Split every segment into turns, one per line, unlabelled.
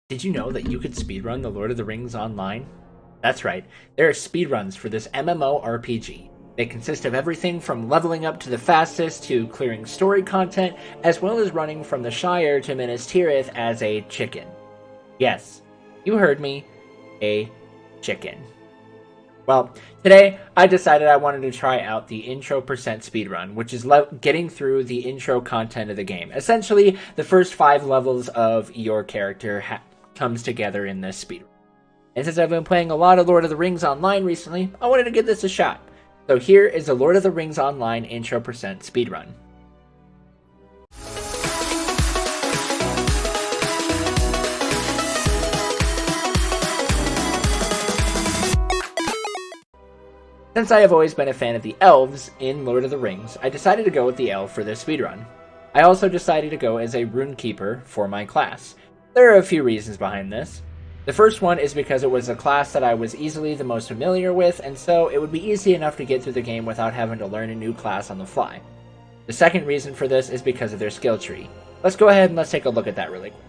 Did you know that you could speedrun The Lord of the Rings Online? That's right, there are speedruns for this MMORPG. They consist of everything from leveling up to the fastest to clearing story content, as well as running from the Shire to Minas Tirith as a chicken. Yes, you heard me, a chicken. Well, today I decided I wanted to try out the intro percent speedrun, which is getting through the intro content of the game. Essentially, the first 5 levels of your character comes together in this speedrun. And since I've been playing a lot of Lord of the Rings Online recently, I wanted to give this a shot. So here is the Lord of the Rings Online intro percent speedrun. Since I have always been a fan of the elves in Lord of the Rings, I decided to go with the elf for this speedrun. I also decided to go as a runekeeper for my class. There are a few reasons behind this. The first one is because it was a class that I was easily the most familiar with, and so it would be easy enough to get through the game without having to learn a new class on the fly. The second reason for this is because of their skill tree. Let's go ahead and let's take a look at that really quick.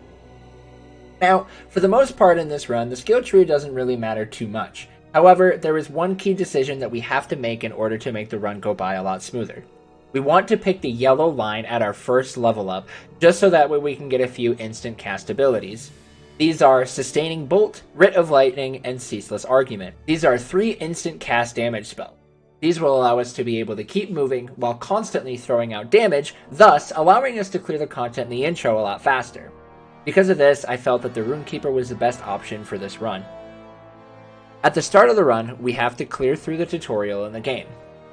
Now, for the most part in this run, the skill tree doesn't really matter too much. However, there is one key decision that we have to make in order to make the run go by a lot smoother. We want to pick the yellow line at our first level up, just so that way we can get a few instant cast abilities. These are Sustaining Bolt, Writ of Lightning, and Ceaseless Argument. These are 3 instant cast damage spells. These will allow us to be able to keep moving while constantly throwing out damage, thus allowing us to clear the content in the intro a lot faster. Because of this, I felt that the Runekeeper was the best option for this run. At the start of the run, we have to clear through the tutorial in the game.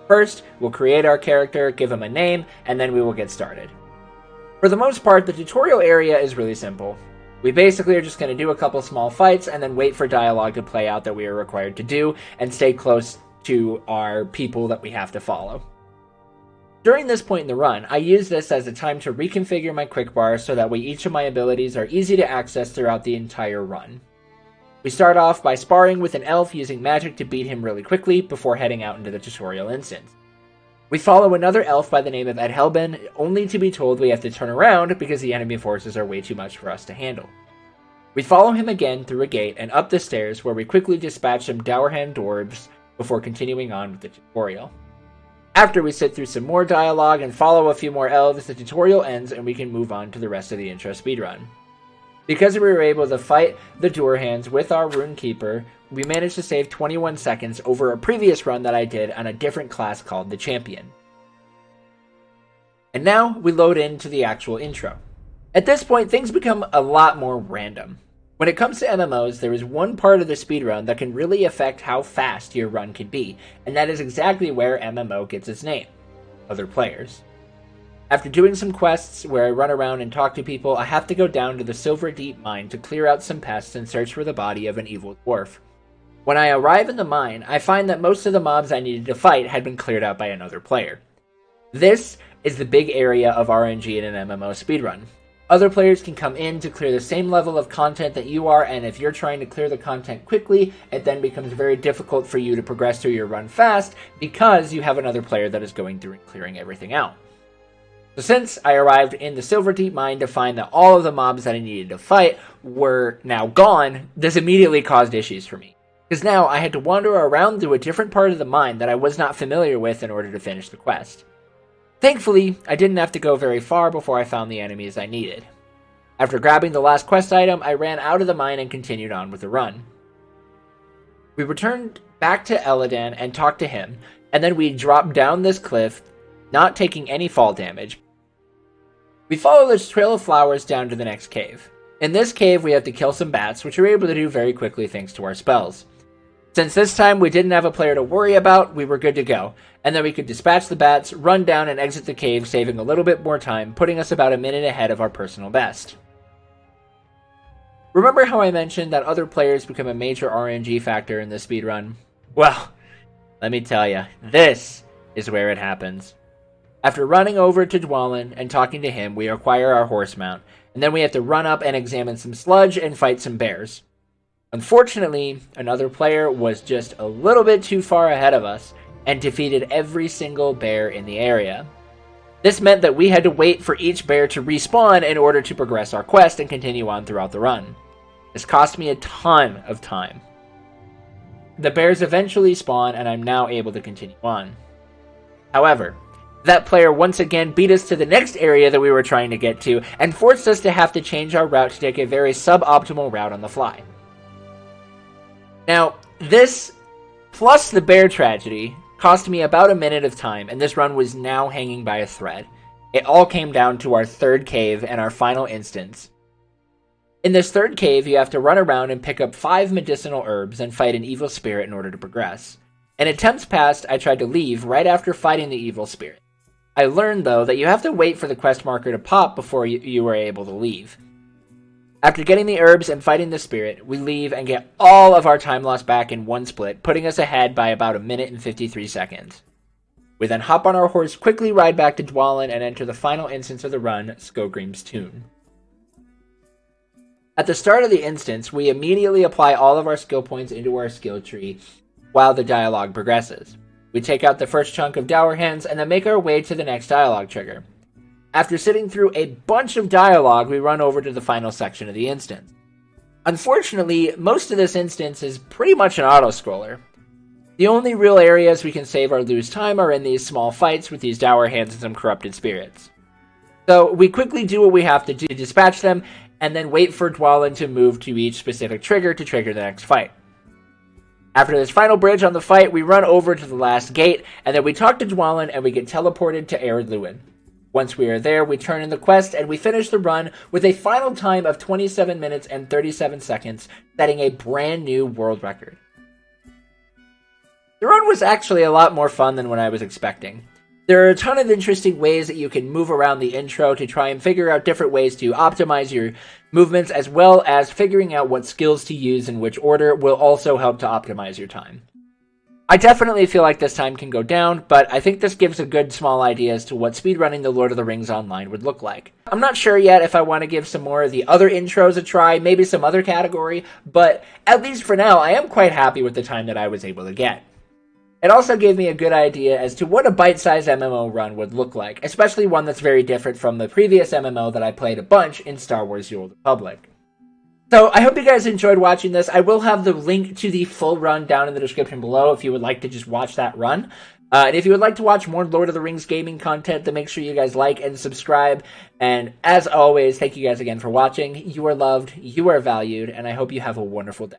First, we'll create our character, give him a name, and then we will get started. For the most part, the tutorial area is really simple. We basically are just going to do a couple small fights and then wait for dialogue to play out that we are required to do, and stay close to our people that we have to follow. During this point in the run, I use this as a time to reconfigure my quick bar so that way each of my abilities are easy to access throughout the entire run. We start off by sparring with an elf using magic to beat him really quickly before heading out into the tutorial instance. We follow another elf by the name of Edhelbin, only to be told we have to turn around because the enemy forces are way too much for us to handle. We follow him again through a gate and up the stairs where we quickly dispatch some Dourhan dwarves before continuing on with the tutorial. After we sit through some more dialogue and follow a few more elves, the tutorial ends and we can move on to the rest of the intro speedrun. Because we were able to fight the Dourhans with our Runekeeper, we managed to save 21 seconds over a previous run that I did on a different class called the Champion. And now we load into the actual intro. At this point, things become a lot more random. When it comes to MMOs, there is one part of the speedrun that can really affect how fast your run can be, and that is exactly where MMO gets its name: other players. After doing some quests where I run around and talk to people, I have to go down to the Silverdeep mine to clear out some pests and search for the body of an evil dwarf. When I arrive in the mine, I find that most of the mobs I needed to fight had been cleared out by another player. This is the big area of RNG in an MMO speedrun. Other players can come in to clear the same level of content that you are, and if you're trying to clear the content quickly, it then becomes very difficult for you to progress through your run fast because you have another player that is going through and clearing everything out. So since I arrived in the Silverdeep mine to find that all of the mobs that I needed to fight were now gone, this immediately caused issues for me. Because now I had to wander around through a different part of the mine that I was not familiar with in order to finish the quest. Thankfully, I didn't have to go very far before I found the enemies I needed. After grabbing the last quest item, I ran out of the mine and continued on with the run. We returned back to Elladan and talked to him, and then we dropped down this cliff, not taking any fall damage. We follow this trail of flowers down to the next cave. In this cave, we have to kill some bats, which we're able to do very quickly thanks to our spells. Since this time we didn't have a player to worry about, we were good to go, and then we could dispatch the bats, run down and exit the cave, saving a little bit more time, putting us about a minute ahead of our personal best. Remember how I mentioned that other players become a major RNG factor in this speedrun? Well, let me tell you, this is where it happens. After running over to Dwalin and talking to him, we acquire our horse mount, and then we have to run up and examine some sludge and fight some bears. Unfortunately, another player was just a little bit too far ahead of us and defeated every single bear in the area. This meant that we had to wait for each bear to respawn in order to progress our quest and continue on throughout the run. This cost me a ton of time. The bears eventually spawn, and I'm now able to continue on. However, that player once again beat us to the next area that we were trying to get to, and forced us to have to change our route to take a very suboptimal route on the fly. Now, this, plus the bear tragedy, cost me about a minute of time, and this run was now hanging by a thread. It all came down to our third cave and our final instance. In this third cave, you have to run around and pick up 5 medicinal herbs and fight an evil spirit in order to progress. In attempts past, I tried to leave right after fighting the evil spirit. I learned, though, that you have to wait for the quest marker to pop before you were able to leave. After getting the herbs and fighting the spirit, we leave and get all of our time lost back in one split, putting us ahead by about a minute and 53 seconds. We then hop on our horse, quickly ride back to Dwalin, and enter the final instance of the run, Skogrim's Tune. At the start of the instance, we immediately apply all of our skill points into our skill tree while the dialogue progresses. We take out the first chunk of Dour Hands and then make our way to the next dialogue trigger. After sitting through a bunch of dialogue, we run over to the final section of the instance. Unfortunately, most of this instance is pretty much an auto-scroller. The only real areas we can save or lose time are in these small fights with these Dour Hands and some corrupted spirits. So we quickly do what we have to do to dispatch them, and then wait for Dwalin to move to each specific trigger to trigger the next fight. After this final bridge on the fight, we run over to the last gate, and then we talk to Dwalin and we get teleported to Ered Luin. Once we are there, we turn in the quest and we finish the run with a final time of 27 minutes and 37 seconds, setting a brand new world record. The run was actually a lot more fun than what I was expecting. There are a ton of interesting ways that you can move around the intro to try and figure out different ways to optimize your movements, as well as figuring out what skills to use in which order will also help to optimize your time. I definitely feel like this time can go down, but I think this gives a good small idea as to what speedrunning The Lord of the Rings Online would look like. I'm not sure yet if I want to give some more of the other intros a try, maybe some other category, but at least for now, I am quite happy with the time that I was able to get. It also gave me a good idea as to what a bite-sized MMO run would look like, especially one that's very different from the previous MMO that I played a bunch in Star Wars The Old Republic. So I hope you guys enjoyed watching this. I will have the link to the full run down in the description below if you would like to just watch that run. And if you would like to watch more Lord of the Rings gaming content, then make sure you guys like and subscribe. And as always, thank you guys again for watching. You are loved, you are valued, and I hope you have a wonderful day.